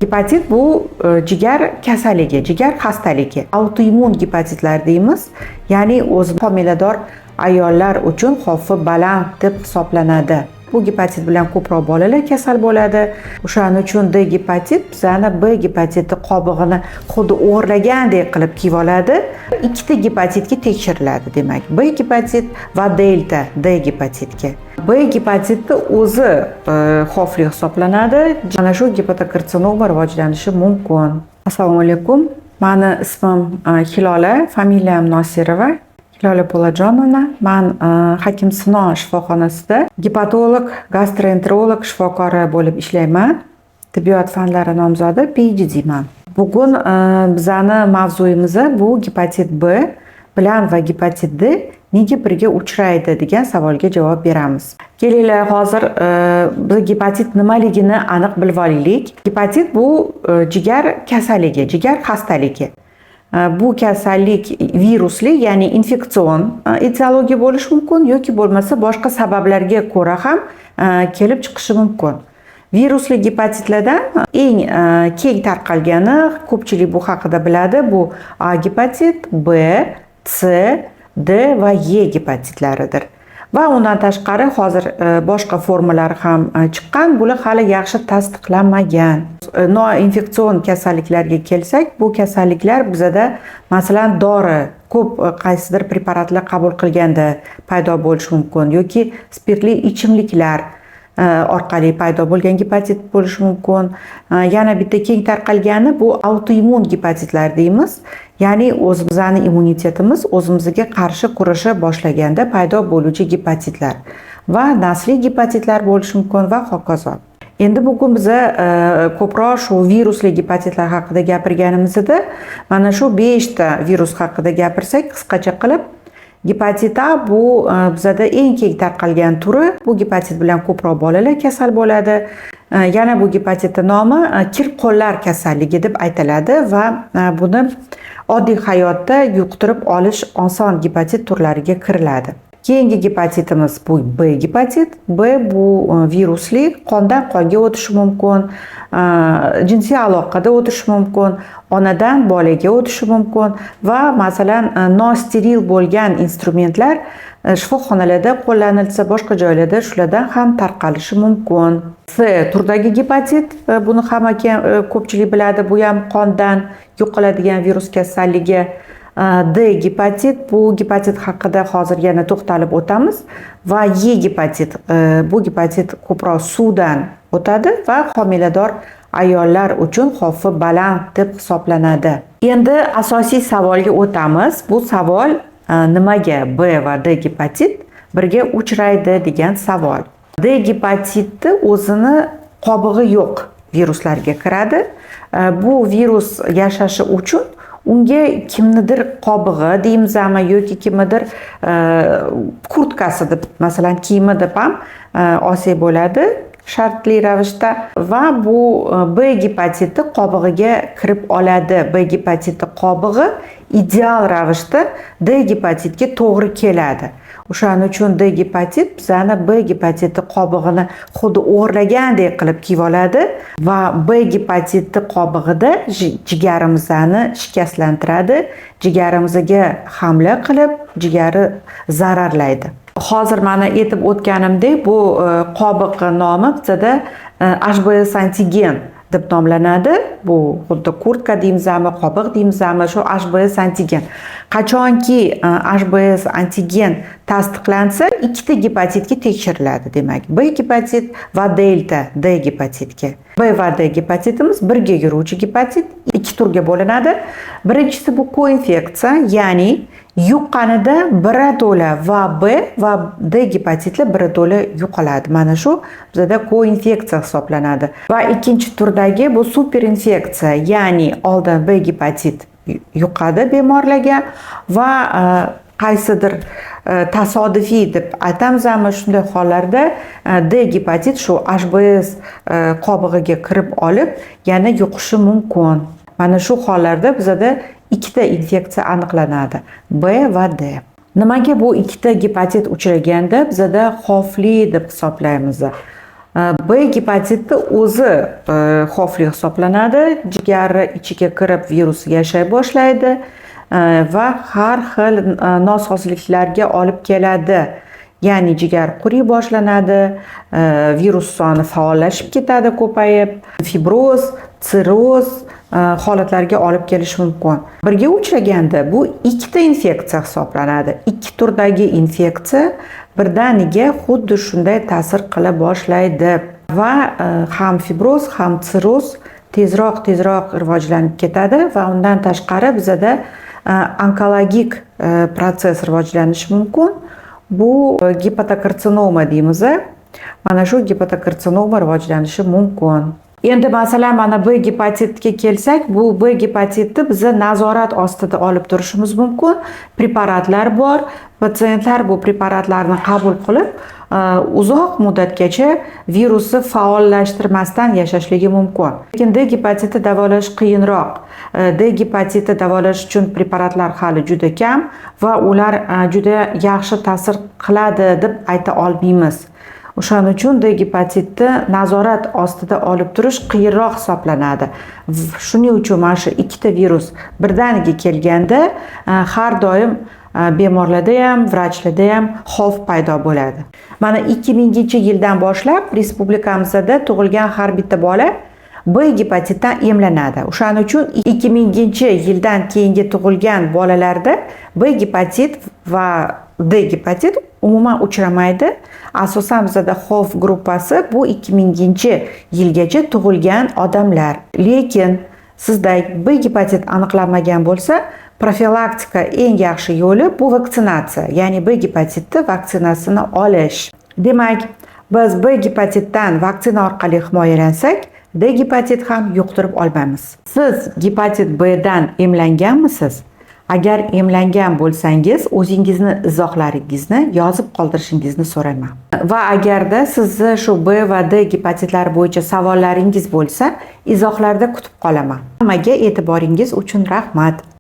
Gepatit bu jigar kasalligi, jigar xastaligi. Autoimmun gepatitlar deymiz. Ya'ni o'zi homilador ayollar uchun xavfi baland deb hisoblanadi. Bu gepatit bilan ko'proq bolalar kasal bo'ladi. O'shaning uchun D gepatit bizani B gepatiti qobig'ini xuddi o'g'irlagandek qilib kiyib oladi. Ikkita gepatitga tekshiriladi demak. B gepatit va delta D gepatitga. B gepatiti o'zi xavfli hisoblanadi. Mana shu gepatokarsinoma rivojlanishi mumkin. Assalomu alaykum. Meni ismim Hilola, familiyam Nosirova. Hilola Po'lajonovna. Men Hakim Sinon shifoxonasida gepatolog, gastroenterolog shifokori bo'lib ishlayman. Tibbiyot fanlari nomzodi PhDman. Bugun bizani mavzuyimiz bu gepatit B bilan va gepatit D nega birga uchraydi degan savolga javob beramiz. Kelinglar, hozir biz gepatit nimaligini aniq bilib olaylik. Gepatit bu jigar kasalligi, jigar xastaligi. Bu kasallik virusli, ya'ni infeksion etiologiya bo'lishi mumkin yoki bo'lmasa boshqa sabablarga ko'ra ham kelib chiqishi mumkin. Virusli gepatitlardan eng keng tarqalgani, ko'pchilik bu haqida biladi, bu A gepatit, B, C, D va E gepatitlaridir. Va undan tashqari hozir boshqa formalari ham chiqqan, bular hali yaxshi tasdiqlanmagan. Noinfeksion kasalliklarga kelsak, bu kasalliklar bizada masalan dori, ko'p qaysidir preparatlar qabul qilganda paydo bo'lishi mumkin yoki spirtli ichimliklar orqali paydo bo'lgan gepatit bo'lishi mumkin. Yana bitta keng tarqalgani bu autoimmun gepatitlar deymiz. Ya'ni bizning immunitetimiz o'zimizga qarshi kurasha boshlaganda paydo bo'luvchi gepatitlar va nasliy gepatitlar bo'lishi mumkin va hokazo. Endi bugun biz ko'proq shu virusli gepatitlar haqida gapirganimizda mana shu 5 ta virus haqida gapirsak qisqacha qilib, gepatit A bu bizada eng keng tarqalgan turi. Bu gepatit bilan ko'proq bolalar kasal bo'ladi. Yana bu gepatitning nomi kir qo'llar kasalligi deb aytiladi va buni oddiy hayotda yuqtirib olish oson gepatit turlariga kiriladi. Keyingi gepatitimiz bu B gepatit. B bu virusli, qondan qonga o'tishi mumkin, jinsiy aloqada o'tishi mumkin, onadan bolaga o'tishi mumkin va masalan nosteril bo'lgan instrumentlar shifoxonalarda qo'llanilsa, boshqa joylarda shulardan ham tarqalishi mumkin. C turdagi gepatit, buni hamma ko'pchilik biladi, bu ham qondan yo'qoladigan virus kasalligi. D gepatit, bu gepatit haqida hozir yana to'xtalib o'tamiz va E gepatit, bu gepatit ko'proq suvdan o'tadi va homilador ayollar uchun xavfi baland deb hisoblanadi. Endi asosiy savolga o'tamiz. Bu savol nimaga B va D gepatit birga uchraydi degan savol. D gepatiti o'zini qobig'i yo'q viruslarga kiradi. Bu virus yashashi uchun unga kimnidir qobig'i deymizmi yoki kimnidir kurtkasi deb, masalan kiyimi deb ham olsak bo'ladi shartli ravishda va bu B gepatiti qobig'iga kirib oladi. B gepatiti qobig'i ideal ravishda D gepatitga to'g'ri keladi. O'shaning uchun D gepatit bizani B gepatiti qobig'ini xuddi o'g'irlagandek qilib kiyib oladi va B gepatiti qobig'ida jigarimizni shikastlantiradi, jigarimizga hamla qilib, jigari zararlaydi. Hozir mana aytib o'tganimdek, bu qobiq nomi bizada HBS antigen deb nomlanadi. Bu xuddi kurtka deymizmi, qobiq deymizmi, shu HBS antigen. Qachonki HBS antigen tasdiqlansa, ikkita gepatitga tekshiriladi demak. B gepatit va delta D gepatitga. B va D gepatitimiz birga yuruvchi gepatit, ikki turga bo'linadi. Birinchisi bu koinfeksiya, ya'ni yuqqanida birato'la va B va D gepatitlar birato'la yo'qoladi. Mana shu bizada koinfeksiya hisoblanadi. Va ikkinchi turdagi bu superinfeksiya, ya'ni oldin B gepatit yuqadi bemorlarga va qaysidir tasodifiy deb aytamizmi, shunday hollarda D gepatit shu HBS qobig'iga kirib olib, yana yuqishi mumkin. Mana shu hollarda bizada ikkita infeksiya aniqlanadi, B va D. Nimaga bu ikkita gepatit uchraganda bizada xavfli deb hisoblaymiz? B gepatiti o'zi xavfli hisoblanadi. Jigar ichiga kirib virus yashay boshlaydi va har xil nosozliklarga olib keladi. Ya'ni jigar quriy boshlanadi, virus soni faollashib ketadi, ko'payib, fibroz, sirroz holatlarga olib kelishi mumkin. Birga uchraganda bu ikkita infeksiya hisoblanadi. Ikki turdagi infeksiya birdaniga xuddi shunday ta'sir qila boshlaydi va ham fibroz, ham sirroz tezroq rivojlanib ketadi va undan tashqari bizada onkologik proses rivojlanishi mumkin. Bu gepatokarsinoma deymiz. Mana shu gepatokarsinoma rivojlanishi mumkin. Endi masalan mana B gepatitiga kelsak, bu B gepatitni biz nazorat ostida olib turishimiz mumkin. Preparatlar bor. Patsientlar bu preparatlarni qabul qilib, uzoq muddatgacha virusni faollashtirmasdan yashashligi mumkin. Lekin D gepatiti davolash qiyinroq. D gepatiti davolash uchun preparatlar hali juda kam va ular juda yaxshi ta'sir qiladi deb ayta olmaymiz. O'shaning uchun D gepatitni nazorat ostida olib turish qiyinroq hisoblanadi. Shuning uchun mana shu ikkita virus birdaniga kelganda har doim bemorlarda ham, vrachlarda ham xavf paydo bo'ladi. Mana 2000-yildan boshlab respublikamizda tug'ilgan har bitta bola B gepatitdan emlanadi. O'shaning uchun 2000-yildan keyingi tug'ilgan bolalarda B gepatit va D gepatit umuman uchramaydi. Asosan bizda xavf gruppasi bu 2000-yilgacha tug'ilgan odamlar. Lekin sizda B gepatit aniqlanmagan bo'lsa, profilaktika eng yaxshi yo'li bu vaksinatsiya, ya'ni B gepatiti vaksinasini olish. Demak, biz B gepatitdan vaksina orqali himoyalansak, D gepatit ham yuqtirib olmaymiz. Siz gepatit B dan emlanganmisiz? Agar emlangan bo'lsangiz, o'zingizni izohlaringizni yozib qoldirishingizni so'rayman. Va agarda sizni shu B va D gepatitlari bo'yicha savollaringiz bo'lsa, izohlarda kutib qolaman. Hammaga e'tiboringiz uchun rahmat.